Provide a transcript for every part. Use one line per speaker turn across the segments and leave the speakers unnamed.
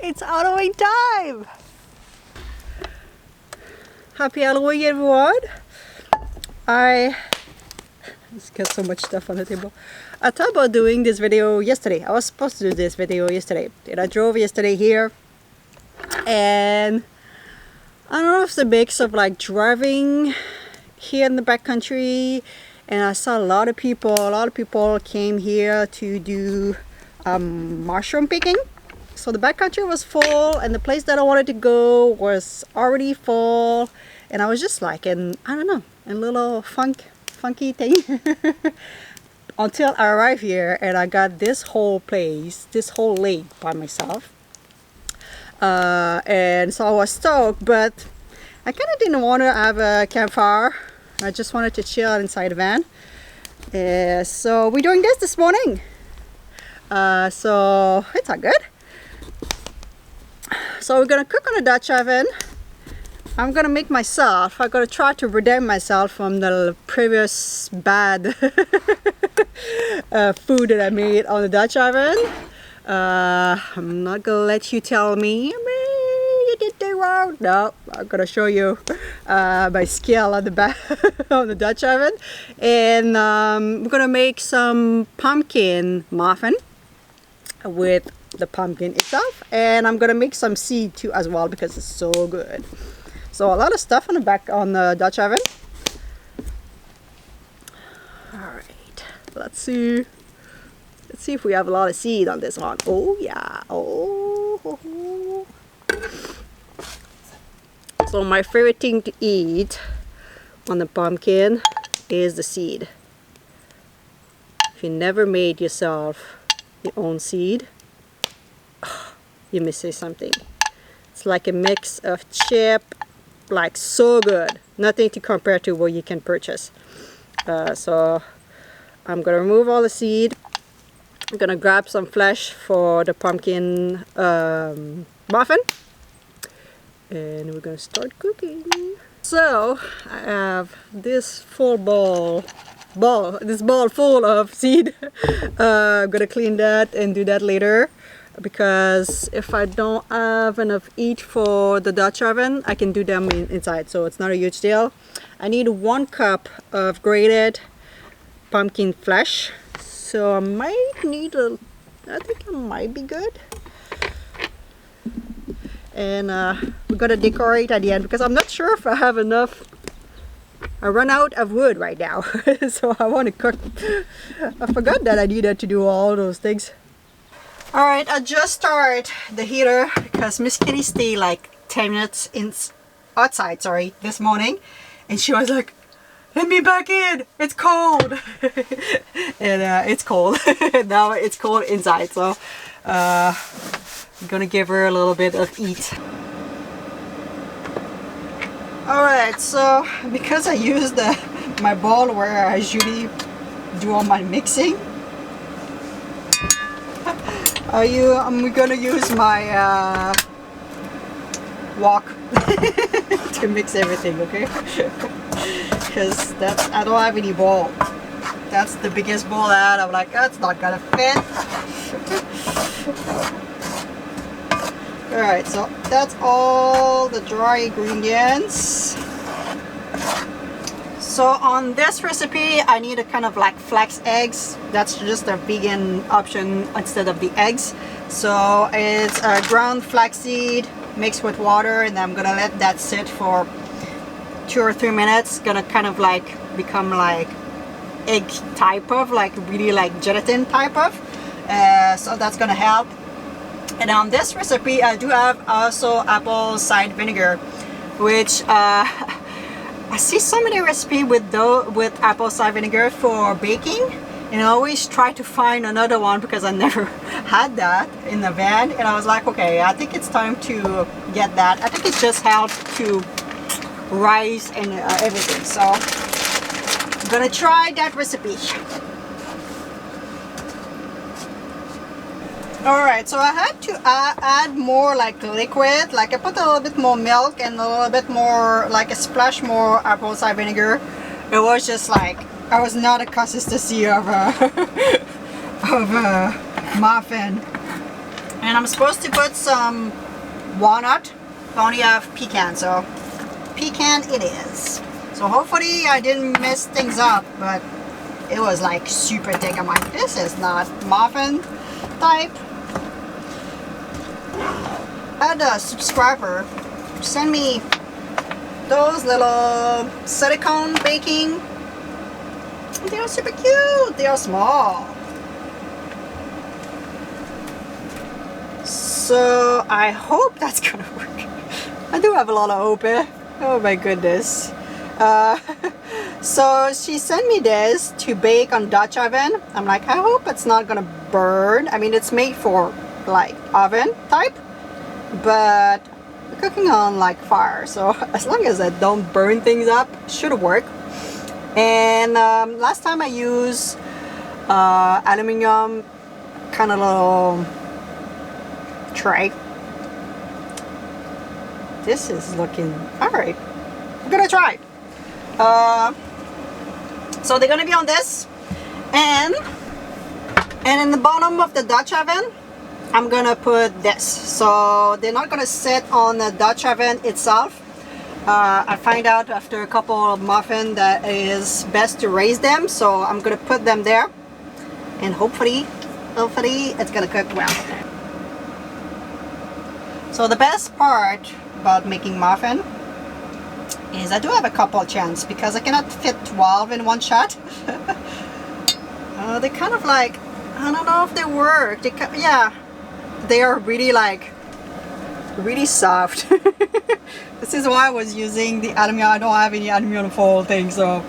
It's Halloween time! Happy Halloween, everyone! I just got so much stuff on the table. I thought about doing this video yesterday. I was supposed to do this video yesterday. And I drove yesterday here. And I don't know if it's a mix of like driving here in the backcountry. And I saw a lot of people came here to do mushroom picking. So the backcountry was full and the place that I wanted to go was already full. And I was just like in, I don't know, a little funky thing. Until I arrived here and I got this whole place, this whole lake by myself. And so I was stoked, but I kind of didn't want to have a campfire. I just wanted to chill inside the van. So we're doing this morning. So it's all good. So we're gonna cook on a Dutch oven. I'm gonna make myself. I'm gonna try to redeem myself from the previous bad food that I made on the Dutch oven. I'm not gonna let you tell me, you did that wrong. No, I'm gonna show you my skill on the back on the Dutch oven. And we're gonna make some pumpkin muffin with the pumpkin itself, and I'm gonna make some seed too as well because it's so good. So a lot of stuff on the back on the Dutch oven. All right, let's see if we have a lot of seed on this one. Oh yeah. Oh. So my favorite thing to eat on the pumpkin is the seed. If you never made yourself your own seed, you may say something. It's like a mix of chip, like so good. Nothing to compare to what you can purchase. So I'm gonna remove all the seed. I'm gonna grab some flesh for the pumpkin muffin, and we're gonna start cooking. So I have this full bowl full of seed. I'm gonna clean that and do that later, because if I don't have enough each for the Dutch oven, I can do them inside, so it's not a huge deal. I need 1 cup of grated pumpkin flesh, so I might need I think it might be good. And we're gonna decorate at the end because I'm not sure if I have enough. I run out of wood right now. So I want to cook. I forgot that I needed to do all those things. Alright, I just started the heater because Miss Kitty stayed like 10 minutes outside this morning, and she was like, let me back in, it's cold. And it's cold. Now it's cold inside, so I'm gonna give her a little bit of eat. Alright, so because I used my bowl where I usually do all my mixing, I'm gonna use my wok to mix everything, okay? Because I don't have any bowl. That's the biggest bowl that I'm like, that's not gonna fit. Alright, so that's all the dry ingredients. So on this recipe, I need a kind of like flax eggs. That's just a vegan option instead of the eggs. So it's ground flaxseed mixed with water, and I'm gonna let that sit for 2 or 3 minutes. Gonna kind of like become like egg type of, like really like gelatin type of. So that's gonna help. And on this recipe, I do have also apple cider vinegar, which I see so many recipes with apple cider vinegar for baking, and I always try to find another one because I never had that in the van. And I was like, okay, I think it's time to get that. I think it just helps to rice and everything. So I'm gonna try that recipe. Alright, so I had to add more like liquid, like I put a little bit more milk and a little bit more, like a splash more apple cider vinegar. It was just like, I was not a consistency of a muffin. And I'm supposed to put some walnut. I only have pecan, so pecan it is. So hopefully I didn't mess things up, but it was like super thick. I'm like, this is not muffin type. I had a subscriber send me those little silicone baking. They are super cute. They are small. So I hope that's gonna work. I do have a lot of hope. Oh my goodness. So she sent me this to bake on Dutch oven. I'm like, I hope it's not gonna burn. I mean, it's made for like oven type, but we're cooking on like fire, so as long as I don't burn things up, should work. And last time I used aluminum kind of little tray. This is looking alright. I'm gonna try. So they're gonna be on this, and in the bottom of the Dutch oven I'm gonna put this. So they're not gonna sit on the Dutch oven itself. I find out after a couple of muffins that it is best to raise them, so I'm gonna put them there, and hopefully it's gonna cook well. So the best part about making muffin is I do have a couple chances because I cannot fit 12 in one shot. They're kind of like, I don't know if they work. Yeah, they are really like really soft. This is why I was using the aluminum. I don't have any aluminum foil thing, so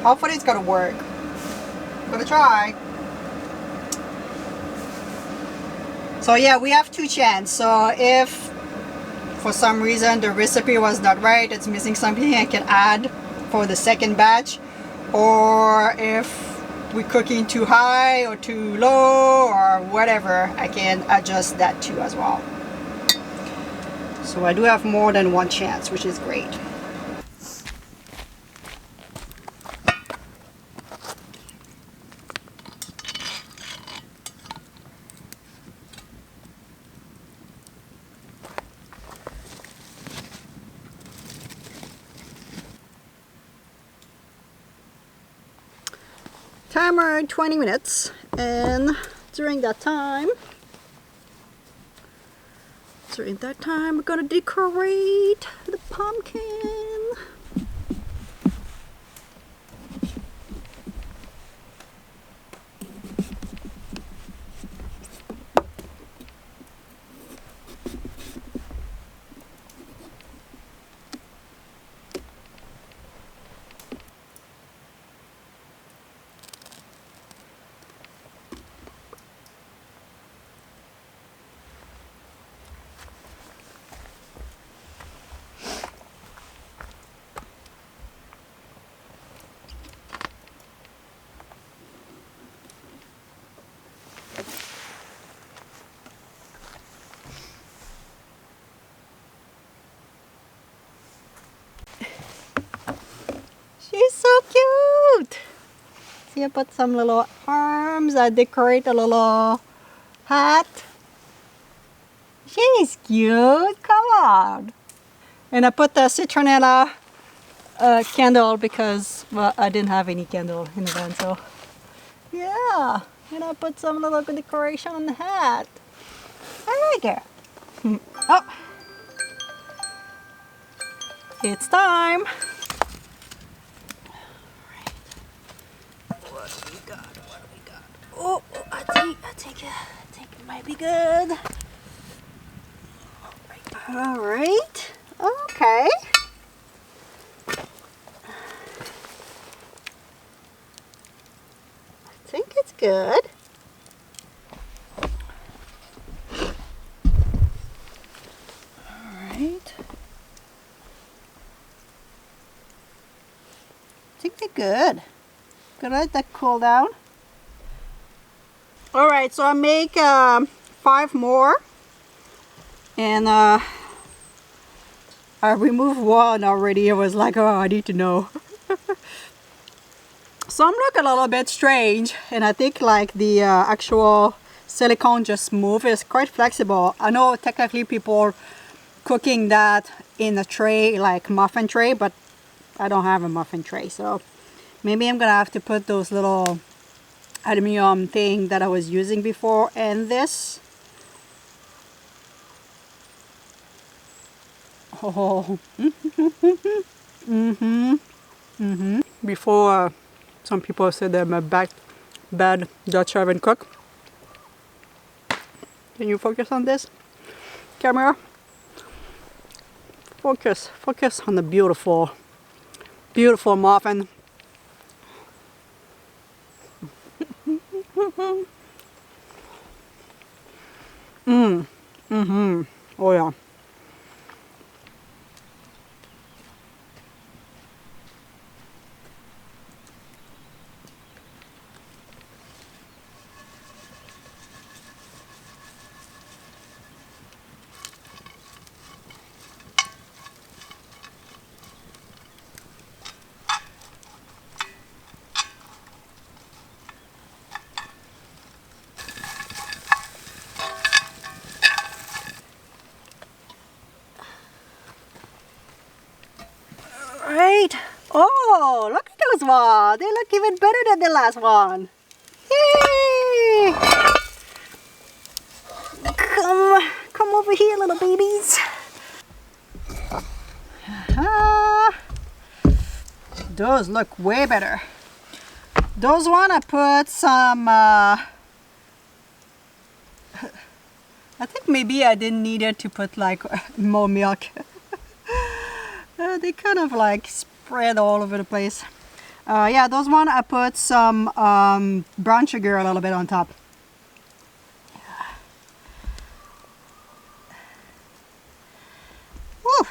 hopefully it's gonna work. I'm gonna try. So yeah, we have two chances. So if for some reason the recipe was not right, it's missing something, I can add for the second batch. Or if we're cooking too high or too low or whatever, I can adjust that too as well. So I do have more than one chance, which is great. Timer 20 minutes, and during that time we're gonna decorate the pumpkin. She's so cute! See, I put some little arms, I decorate a little hat. She's cute, come on! And I put the citronella candle because, well, I didn't have any candle in the van, so yeah. And I put some little decoration on the hat. I like it. Oh! It's time! Oh, I think it might be good. All right. Okay. I think it's good. All right. I think they're good. Gonna let that cool down. All right, so I make 5 more, and I removed one already. I was like, oh, I need to know. Some look a little bit strange, and I think like the actual silicone just move. It's quite flexible. I know technically people cooking that in a tray, like muffin tray, but I don't have a muffin tray, so maybe I'm gonna have to put those little aluminum thing that I was using before in this. Oh. Before some people said I'm a bad Dutch oven cook. Can you focus on this camera? Focus on the beautiful muffin. Oh yeah. Right. Oh, look at those ones. They look even better than the last one. Yay! Come over here, little babies. Those look way better. Those one I put some I think maybe I didn't need it to put like more milk. They kind of like spread all over the place. Yeah, those one I put some brown sugar a little bit on top. Woo!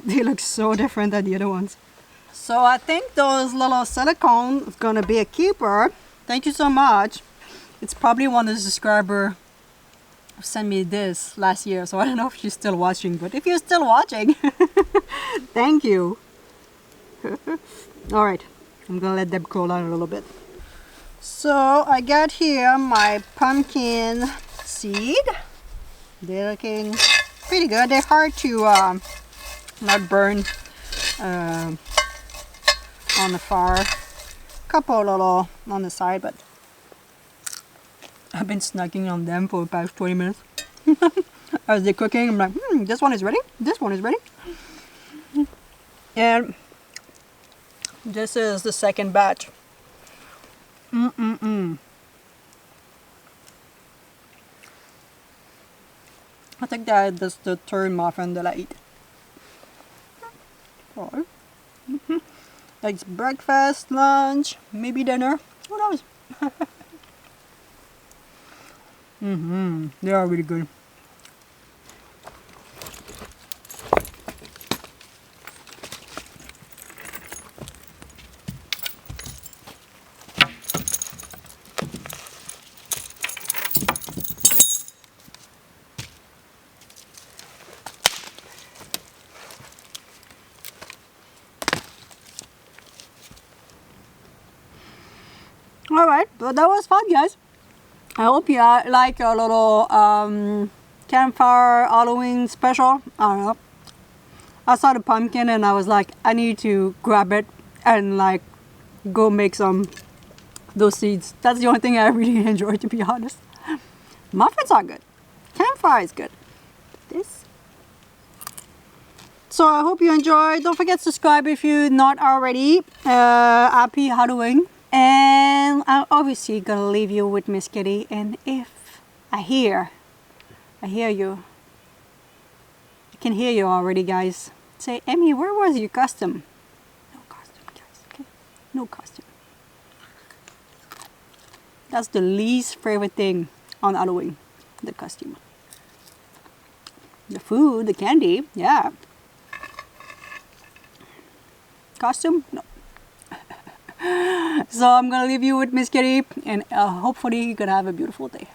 They look so different than the other ones. So I think those little silicone is gonna be a keeper. Thank you so much. It's probably one of the subscribers sent me this last year, so I don't know if she's still watching, but if you're still watching, thank you. All right, I'm gonna let them cool down a little bit. So I got here my pumpkin seed. They're looking pretty good. They're hard to not burn on the fire. Couple little on the side, but I've been snacking on them for about 20 minutes. As they're cooking, I'm like, this one is ready. This one is ready. And this is the second batch. I think that's the third muffin that I eat. Oh. Like breakfast, lunch, maybe dinner. Who knows? They are really good. Alright, but that was fun, guys. I hope you like a little campfire Halloween special. I don't know. I saw the pumpkin and I was like, I need to grab it and like go make some those seeds. That's the only thing I really enjoy, to be honest. Muffins are good. Campfire is good. This. So I hope you enjoyed. Don't forget to subscribe if you're not already. Happy Halloween. And I'm obviously gonna leave you with Miss Kitty. And if I hear you. I can hear you already, guys. Say, Emmy, where was your costume? No costume, guys. Okay, no costume. That's the least favorite thing on Halloween, the costume. The food, the candy, yeah. Costume, no. So I'm gonna leave you with Miss Kitty, and hopefully you're gonna have a beautiful day.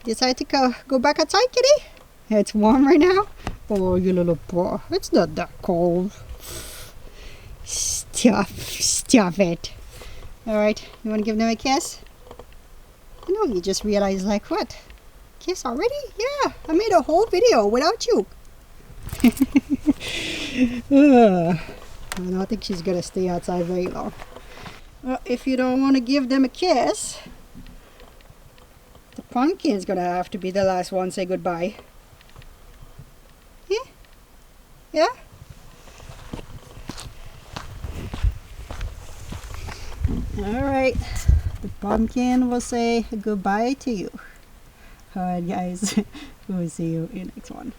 Decide to go back outside, Kitty? It's warm right now. Oh, you little boy. It's not that cold. Stop it. All right, you wanna give them a kiss? You know, you just realize, like, what? Kiss already? Yeah, I made a whole video without you. I don't think she's gonna stay outside very long. Well, if you don't want to give them a kiss, the pumpkin's gonna have to be the last one to say goodbye. Yeah? Yeah? Alright, the pumpkin will say goodbye to you. Alright guys, we'll see you in the next one.